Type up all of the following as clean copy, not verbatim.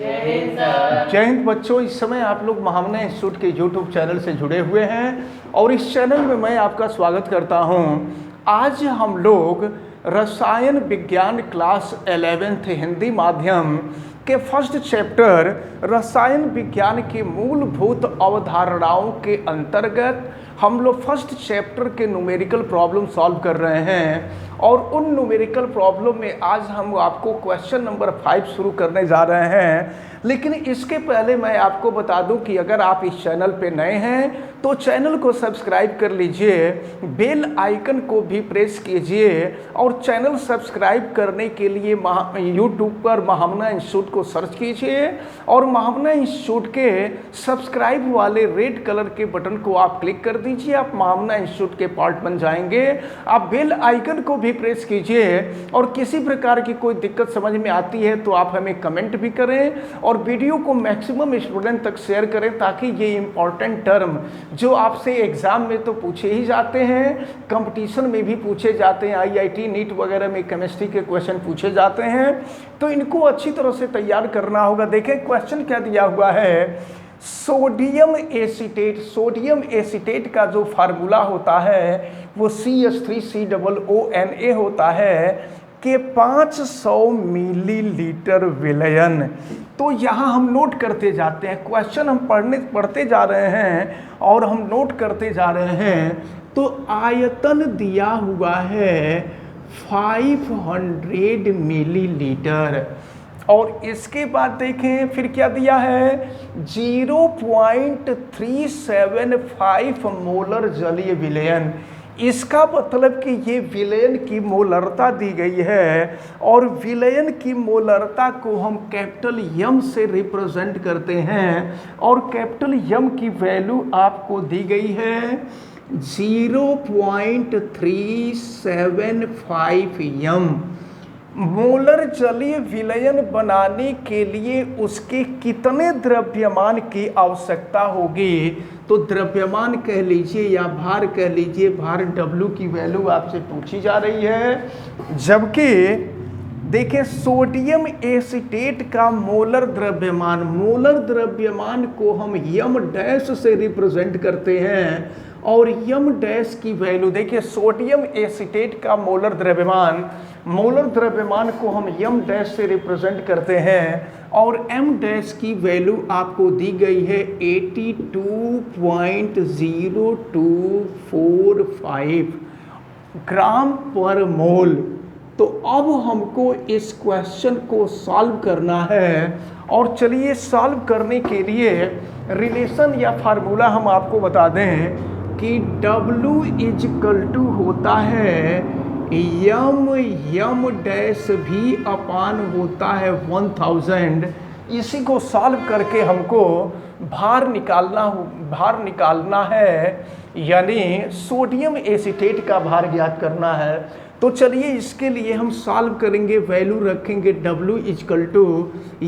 जय हिंद बच्चों। इस समय आप लोग महामना इंस्टीट्यूट के यूट्यूब चैनल से जुड़े हुए हैं और इस चैनल में मैं आपका स्वागत करता हूं। आज हम लोग रसायन विज्ञान क्लास 11th हिंदी माध्यम के फर्स्ट चैप्टर रसायन विज्ञान की मूलभूत अवधारणाओं के अंतर्गत हम लोग फर्स्ट चैप्टर के न्यूमेरिकल प्रॉब्लम सॉल्व कर रहे हैं और उन न्यूमेरिकल प्रॉब्लम में आज हम आपको क्वेश्चन नंबर 5 शुरू करने जा रहे हैं। लेकिन इसके पहले मैं आपको बता दूं कि अगर आप इस चैनल पे नए हैं तो चैनल को सब्सक्राइब कर लीजिए, बेल आइकन को भी प्रेस कीजिए और चैनल सब्सक्राइब करने के लिए यूट्यूब पर महामना इंस्टीट्यूट को सर्च कीजिए और महामना इंस्टीट्यूट के सब्सक्राइब वाले रेड कलर के बटन को आप क्लिक कर दीजिए। आप महामना इंस्टीट्यूट के पार्ट बन जाएंगे। आप बेल आइकन को भी प्रेस कीजिए और किसी प्रकार की कोई दिक्कत समझ में आती है तो आप हमें कमेंट भी करें और वीडियो को मैक्सिमम स्टूडेंट तक शेयर करें ताकि ये इंपॉर्टेंट टर्म जो आपसे एग्जाम में तो पूछे ही जाते हैं, कंपटीशन में भी पूछे जाते हैं, आईआईटी नीट वगैरह में केमिस्ट्री के क्वेश्चन पूछे जाते हैं, तो इनको अच्छी तरह से तैयार करना होगा। देखें क्वेश्चन क्या दिया हुआ है। सोडियम एसीटेट का जो फार्मूला होता है वो CH3COONA होता है कि 500 मिलीलीटर विलयन। तो यहाँ हम नोट करते जाते हैं, क्वेश्चन हम पढ़ते जा रहे हैं और हम नोट करते जा रहे हैं। तो आयतन दिया हुआ है 500 मिलीलीटर और इसके बाद देखें फिर क्या दिया है 0.375 मोलर जलीय विलयन। इसका मतलब कि ये विलयन की मोलरता दी गई है और विलयन की मोलरता को हम कैपिटल यम से रिप्रेजेंट करते हैं और कैपिटल यम की वैल्यू आपको दी गई है 0.375 यम। मोलर जलीय विलयन बनाने के लिए उसके कितने द्रव्यमान की आवश्यकता होगी? तो द्रव्यमान कह लीजिए या भार कह लीजिए, भार W की वैल्यू आपसे पूछी जा रही है। जबकि देखिए सोडियम एसीटेट का मोलर द्रव्यमान को हम यम डैश से रिप्रेजेंट करते हैं और यम डैश की वैल्यू देखिए सोडियम एसीटेट का मोलर द्रव्यमान को हम यम डैश से रिप्रेजेंट करते हैं और एम डैश की वैल्यू आपको दी गई है 82.0245 ग्राम पर मोल। तो अब हमको इस क्वेश्चन को सॉल्व करना है और चलिए सॉल्व करने के लिए रिलेशन या फार्मूला हम आपको बता दें कि W होता है यम डैश भी अपान होता है 1000। इसी को सॉल्व करके हमको भार निकालना है यानी सोडियम एसीटेट का भार ज्ञात करना है। तो चलिए इसके लिए हम सॉल्व करेंगे, वैल्यू रखेंगे W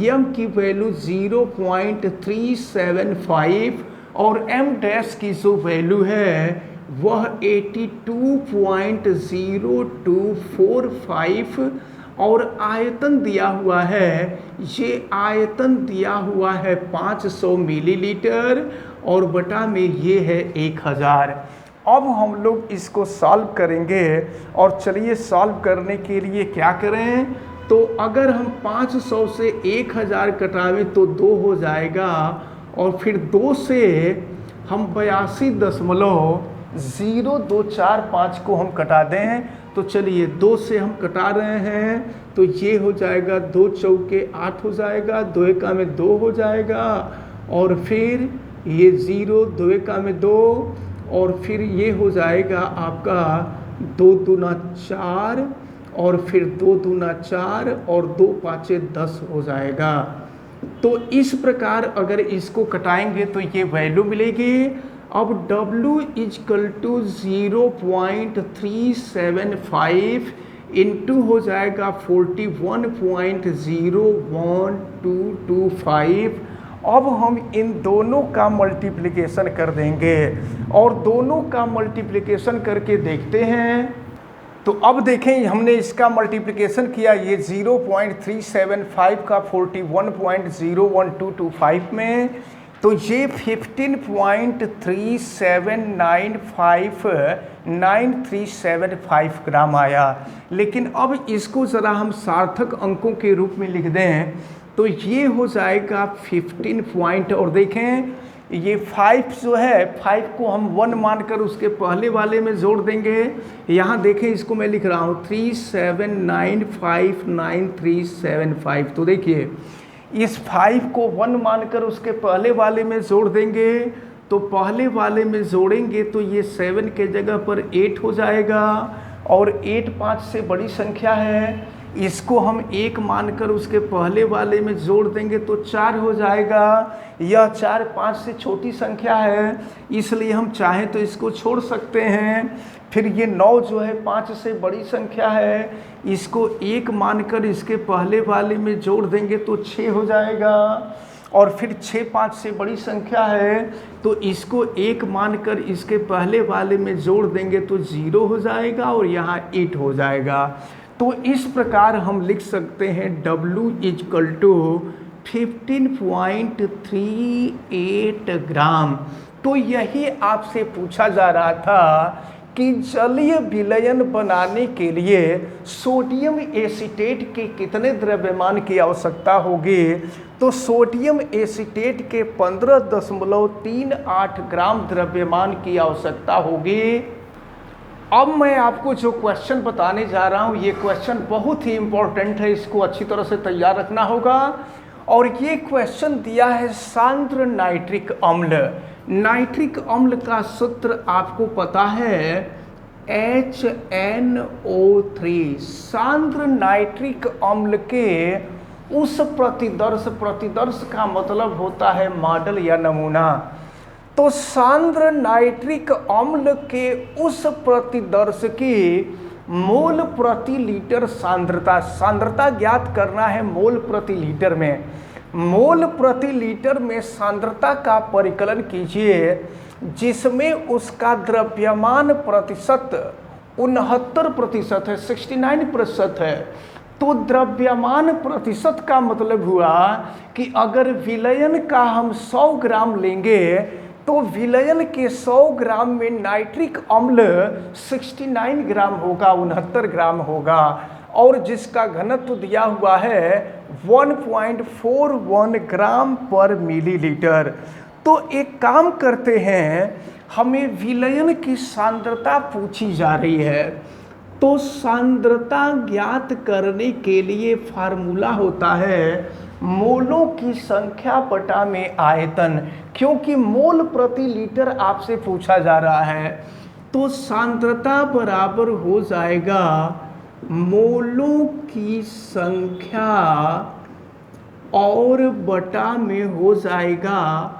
यम की वैल्यू 0.375 और एम डैश की जो वैल्यू है वह 82.0245 और आयतन दिया हुआ है, ये आयतन दिया हुआ है 500 मिलीलीटर और बटा में ये है 1000। अब हम लोग इसको सॉल्व करेंगे और चलिए सॉल्व करने के लिए क्या करें। तो अगर हम 500 से 1000 कटावें तो 2 हो जाएगा और फिर 2 से हम 82.0245 को हम कटा दें। तो चलिए 2 से हम कटा रहे हैं तो ये हो जाएगा 2 चौके 8 हो जाएगा, 2 एका में 2 हो जाएगा और फिर ये 0 2 एका में 2 और फिर ये हो जाएगा आपका 2 दूना 4 और फिर 2 दूना 4 और 2 पाँचे 10 हो जाएगा। तो इस प्रकार अगर इसको कटाएंगे तो ये वैल्यू मिलेगी। अब W 0.375 इंटू हो जाएगा 41.01225। अब हम इन दोनों का मल्टीप्लिकेशन कर देंगे और दोनों का मल्टीप्लिकेशन करके देखते हैं तो अब देखें हमने इसका मल्टीप्लिकेशन किया, ये 0.375 का 41.01225 में, तो ये 15.37959375 ग्राम आया। लेकिन अब इसको ज़रा हम सार्थक अंकों के रूप में लिख दें तो ये हो जाएगा 15 पॉइंट, और देखें ये 5 जो है 5 को हम 1 मानकर उसके पहले वाले में जोड़ देंगे। यहाँ देखें इसको मैं लिख रहा हूँ 37959375। तो देखिए इस 5 को 1 मानकर उसके पहले वाले में जोड़ देंगे, तो पहले वाले में जोड़ेंगे तो ये 7 के जगह पर 8 हो जाएगा, और 8 5 से बड़ी संख्या है, इसको हम 1 मानकर उसके पहले वाले में जोड़ देंगे तो 4 हो जाएगा। यह 4 5 से छोटी संख्या है, इसलिए हम चाहें तो इसको छोड़ सकते हैं। फिर ये 9 जो है 5 से बड़ी संख्या है, इसको 1 मानकर इसके पहले वाले में जोड़ देंगे तो 6 हो जाएगा। और फिर 6 5 से बड़ी संख्या है, तो इसको 1 मानकर इसके पहले वाले में जोड़ देंगे तो 0 हो जाएगा, और यहाँ 8 हो जाएगा। तो इस प्रकार हम लिख सकते हैं W = 15.38 ग्राम। तो यही आपसे पूछा जा रहा था कि जलीय विलयन बनाने के लिए सोडियम एसीटेट के कितने द्रव्यमान की आवश्यकता होगी। तो सोडियम एसीटेट के 15.38 ग्राम द्रव्यमान की आवश्यकता होगी। अब मैं आपको जो क्वेश्चन बताने जा रहा हूँ, ये क्वेश्चन बहुत ही इम्पोर्टेंट है, इसको अच्छी तरह से तैयार रखना होगा। और ये क्वेश्चन दिया है सांद्र नाइट्रिक अम्ल। नाइट्रिक अम्ल का सूत्र आपको पता है HNO3। सांद्र नाइट्रिक अम्ल के उस प्रतिदर्श का मतलब होता है मॉडल या नमूना। तो सांद्र नाइट्रिक अम्ल के उस प्रतिदर्श की मोल प्रति लीटर सांद्रता ज्ञात करना है मोल प्रति लीटर में। मोल प्रति लीटर में सांद्रता का परिकलन कीजिए, जिसमें उसका द्रव्यमान प्रतिशत 69% है, 69% है। तो द्रव्यमान प्रतिशत का मतलब हुआ कि अगर विलयन का हम 100 ग्राम लेंगे तो विलयन के 100 ग्राम में नाइट्रिक अम्ल 69 ग्राम होगा, 69 ग्राम होगा, और जिसका घनत्व दिया हुआ है 1.41 ग्राम पर मिलीलीटर। तो एक काम करते हैं, हमें विलयन की सांद्रता पूछी जा रही है, तो सांद्रता ज्ञात करने के लिए फार्मूला होता है मोलों की संख्या बटा में आयतन, क्योंकि मोल प्रति लीटर आपसे पूछा जा रहा है। तो सांद्रता बराबर हो जाएगा मोलों की संख्या और बटा में हो जाएगा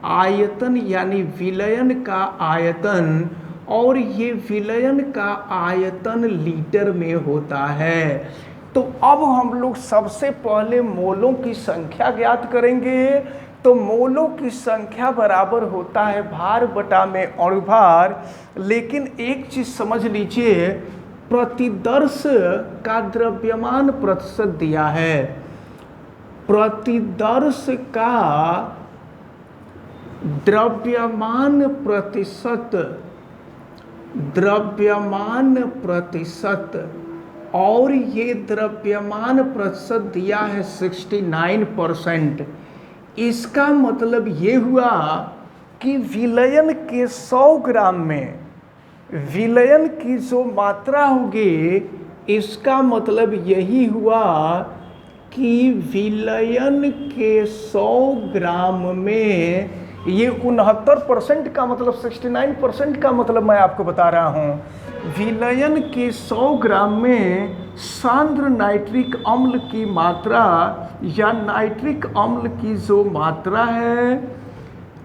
आयतन, यानी विलयन का आयतन, और ये विलयन का आयतन लीटर में होता है। तो अब हम लोग सबसे पहले मोलों की संख्या ज्ञात करेंगे। तो मोलों की संख्या बराबर होता है भार बटा में अणुभार। लेकिन एक चीज समझ लीजिए, प्रतिदर्श का द्रव्यमान प्रतिशत दिया है। प्रतिदर्श का द्रव्यमान प्रतिशत और ये द्रव्यमान प्रतिशत दिया है 69%। इसका मतलब ये हुआ कि विलयन के 100 ग्राम में विलयन की जो मात्रा होगी, इसका मतलब यही हुआ कि विलयन के 100 ग्राम में ये 69% का मतलब 69% का मतलब मैं आपको बता रहा हूँ। विलयन के 100 ग्राम में सांद्र नाइट्रिक अम्ल की मात्रा या नाइट्रिक अम्ल की जो मात्रा है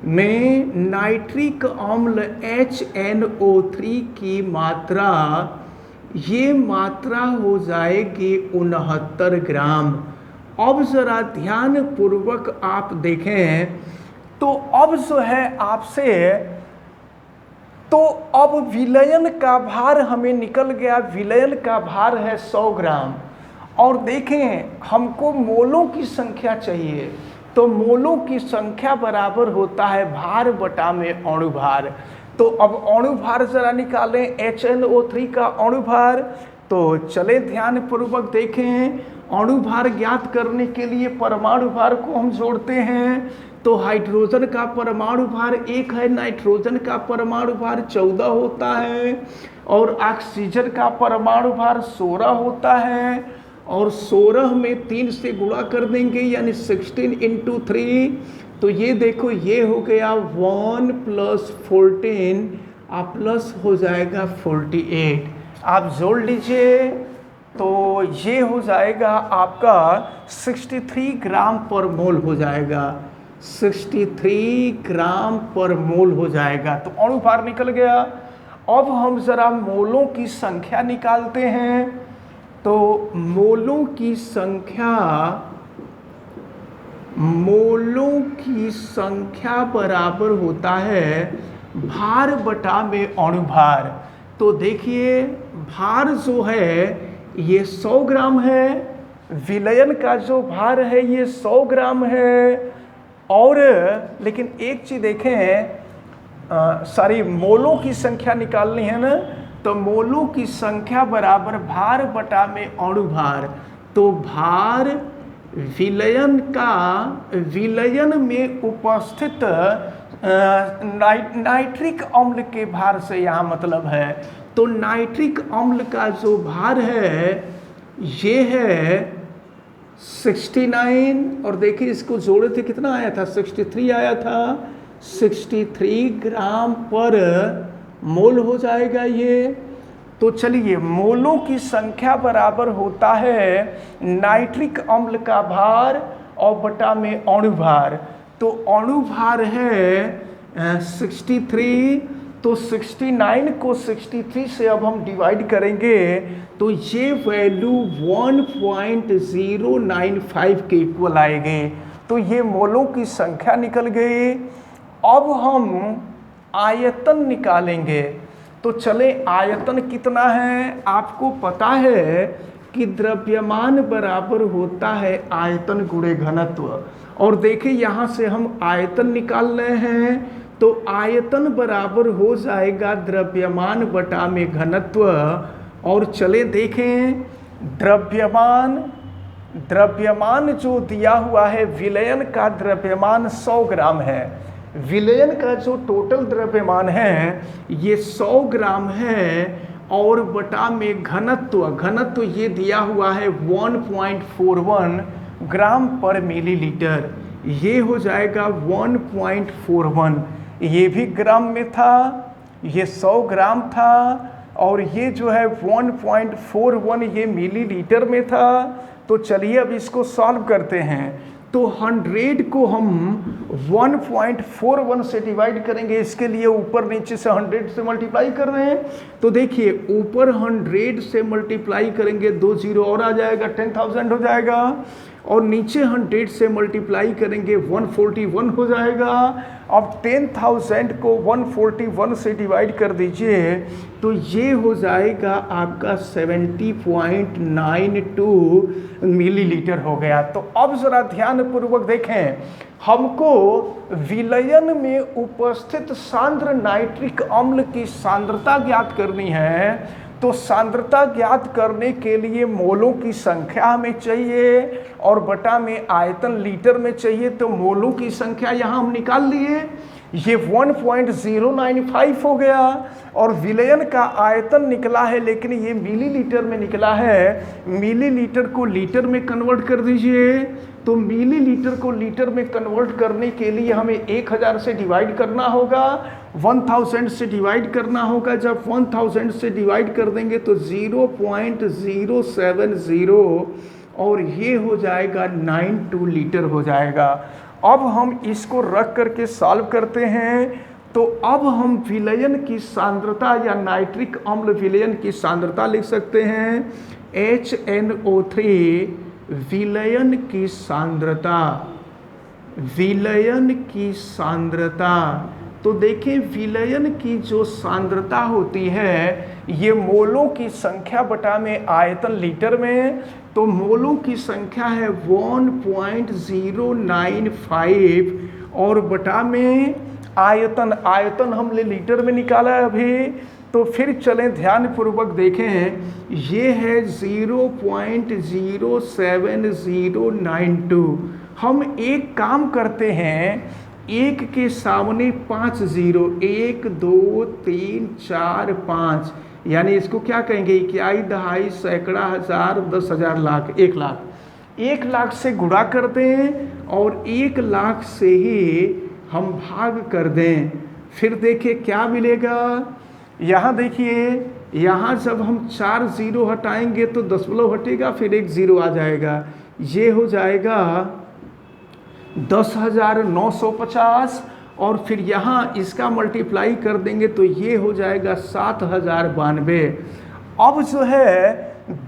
में नाइट्रिक अम्ल HNO3 की मात्रा, ये मात्रा हो जाएगी 69 ग्राम। अब ज़रा ध्यान पूर्वक आप देखें, तो अब जो है आपसे तो अब विलयन का भार हमें निकल गया, विलयन का भार है 100 ग्राम। और देखें हमको मोलों की संख्या चाहिए, तो मोलों की संख्या बराबर होता है भार बटा में अणु भार। तो अब अणु भार जरा निकालें, HNO3 का अणु भार। तो चले ध्यान पूर्वक देखें, अणु भार ज्ञात करने के लिए परमाणु भार को हम जोड़ते हैं। तो हाइड्रोजन का परमाणु भार 1 है, नाइट्रोजन का परमाणु भार 14 होता है, और ऑक्सीजन का परमाणु भार 16 होता है। और 16 में 3 से गुणा कर देंगे, यानी 16 × 3। तो ये देखो, ये हो गया 1 + 14, आप प्लस हो जाएगा 48। आप जोड़ लीजिए, तो ये हो जाएगा आपका 63 ग्राम पर मोल हो जाएगा, 63 ग्राम पर मोल हो जाएगा। तो अणु भार निकल गया। अब हम जरा मोलों की संख्या निकालते हैं। तो मोलों की संख्या बराबर होता है भार बटा में अणु भार। तो देखिए भार जो है ये 100 ग्राम है, विलयन का जो भार है ये 100 ग्राम है। और लेकिन एक चीज़ देखें, सारी मोलों की संख्या निकालनी है ना, तो मोलों की संख्या बराबर भार बटा में अणु भार। तो भार विलयन में उपस्थित नाइट्रिक अम्ल के भार से यहाँ मतलब है। तो नाइट्रिक अम्ल का जो भार है ये है 69, और देखिए इसको जोड़े थे कितना आया था, 63 आया था, 63 ग्राम पर मोल हो जाएगा ये। तो चलिए, मोलों की संख्या बराबर होता है नाइट्रिक अम्ल का भार और बटा में अणु भार। तो अणु भार है 63, तो 69 को 63 से अब हम डिवाइड करेंगे, तो ये वैल्यू 1.095 के इक्वल आएंगे। तो ये मोलों की संख्या निकल गई। अब हम आयतन निकालेंगे। तो चले, आयतन कितना है, आपको पता है कि द्रव्यमान बराबर होता है आयतन गुणे घनत्व। और देखिए यहाँ से हम आयतन निकाल रहे हैं, तो आयतन बराबर हो जाएगा द्रव्यमान बटा में घनत्व। और चले देखें, द्रव्यमान जो दिया हुआ है, विलयन का द्रव्यमान 100 ग्राम है। विलयन का जो टोटल द्रव्यमान है ये 100 ग्राम है, और बटा में घनत्व ये दिया हुआ है 1.41 ग्राम पर मिलीलीटर। ये हो जाएगा 1.41, ये भी ग्राम में था, ये 100 ग्राम था, और ये जो है 1.41 ये मिलीलीटर में था। तो चलिए अब इसको सॉल्व करते हैं। तो 100 को हम 1.41 से डिवाइड करेंगे, इसके लिए ऊपर नीचे से 100 से मल्टीप्लाई कर रहे हैं। तो देखिए ऊपर 100 से मल्टीप्लाई करेंगे, 2 जीरो और आ जाएगा, 10,000 हो जाएगा, और नीचे 100 से मल्टीप्लाई करेंगे 141 हो जाएगा। अब 10,000 को 141 से डिवाइड कर दीजिए, तो ये हो जाएगा आपका 70.92 मिलीलीटर हो गया। तो अब ज़रा ध्यानपूर्वक देखें, हमको विलयन में उपस्थित सांद्र नाइट्रिक अम्ल की सांद्रता ज्ञात करनी है। तो सांद्रता ज्ञात करने के लिए मोलों की संख्या हमें चाहिए और बटा में आयतन लीटर में चाहिए। तो मोलों की संख्या यहाँ हम निकाल लिए, ये 1.095 हो गया, और विलयन का आयतन निकला है, लेकिन ये मिलीलीटर में निकला है। मिलीलीटर को लीटर में कन्वर्ट कर दीजिए। तो मिलीलीटर को लीटर में कन्वर्ट करने के लिए हमें 1000 से डिवाइड करना होगा, 1000 से डिवाइड करना होगा। जब 1000 से डिवाइड कर देंगे तो 0.070, और ये हो जाएगा 92 लीटर हो जाएगा। अब हम इसको रख करके सॉल्व करते हैं। तो अब हम विलयन की सांद्रता या नाइट्रिक अम्ल विलयन की सांद्रता लिख सकते हैं, HNO3 विलयन की सांद्रता तो देखिए विलयन की जो सांद्रता होती है ये मोलों की संख्या बटा में आयतन लीटर में, तो मोलों की संख्या है 1.095 और बटा में आयतन हमने लीटर में निकाला है अभी। तो फिर चलें ध्यान पूर्वक देखें, ये है 0.07092। हम एक काम करते हैं, एक के सामने 5 जीरो, 1 2 3 4 5, यानी इसको क्या कहेंगे, इकाई दहाई सैकड़ा हजार 10,000 लाख, 1 लाख। 1 लाख से गुणा कर दें और 1 लाख से ही हम भाग कर दें। फिर देखिए क्या मिलेगा, यहाँ देखिए, यहाँ जब हम 4 जीरो हटाएंगे तो दशमलव हटेगा, फिर 1 जीरो आ जाएगा, ये हो जाएगा 10,950 और फिर यहाँ इसका मल्टीप्लाई कर देंगे तो ये हो जाएगा 7,092। अब जो है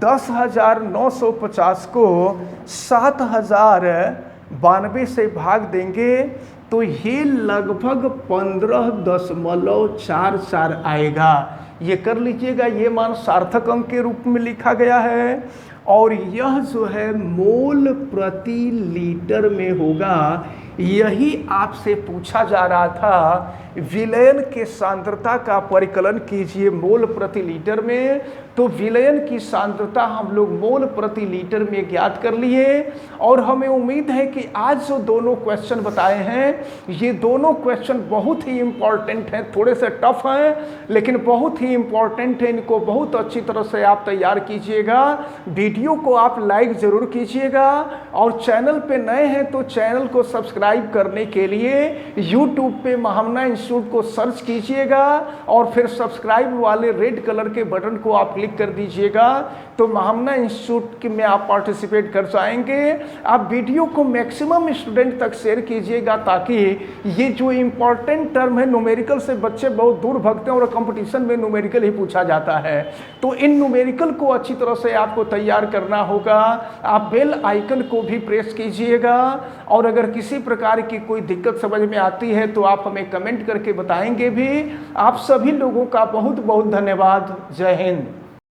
10,950 को 7,092 से भाग देंगे तो ये लगभग 15.44 आएगा। ये कर लीजिएगा, ये मान सार्थक अंक के रूप में लिखा गया है और यह जो है मोल प्रति लीटर में होगा। यही आपसे पूछा जा रहा था, विलयन के सांद्रता का परिकलन कीजिए मोल प्रति लीटर में। तो विलयन की सांद्रता हम लोग मोल प्रति लीटर में ज्ञात कर लिए और हमें उम्मीद है कि आज जो दोनों क्वेश्चन बताए हैं ये दोनों क्वेश्चन बहुत ही इम्पॉर्टेंट हैं, थोड़े से टफ हैं लेकिन बहुत ही इम्पॉर्टेंट है। इनको बहुत अच्छी तरह से आप तैयार कीजिएगा। वीडियो को आप लाइक ज़रूर कीजिएगा और चैनल पे नए हैं तो चैनल को सब्सक्राइब करने के लिए यूट्यूब पे महामना इंस्टीट्यूट को सर्च कीजिएगा और फिर सब्सक्राइब वाले रेड कलर के बटन को आप क्लिक कर दीजिएगा तो महामना इंस्टीट्यूट में आप पार्टिसिपेट कर जाएंगे। आप वीडियो को मैक्सिमम स्टूडेंट तक शेयर कीजिएगा ताकि ये जो इम्पोर्टेंट टर्म है न्यूमेरिकल से बच्चे बहुत दूर भागते हैं और कंपटीशन में न्यूमेरिकल ही पूछा जाता है। तो इन न्यूमेरिकल को अच्छी तरह से आपको तैयार करना होगा। आप बेल आइकन को भी प्रेस कीजिएगा और अगर किसी प्रकार की कोई दिक्कत समझ में आती है तो आप हमें कमेंट करके बताएंगे भी। आप सभी लोगों का बहुत बहुत धन्यवाद। जय हिंद।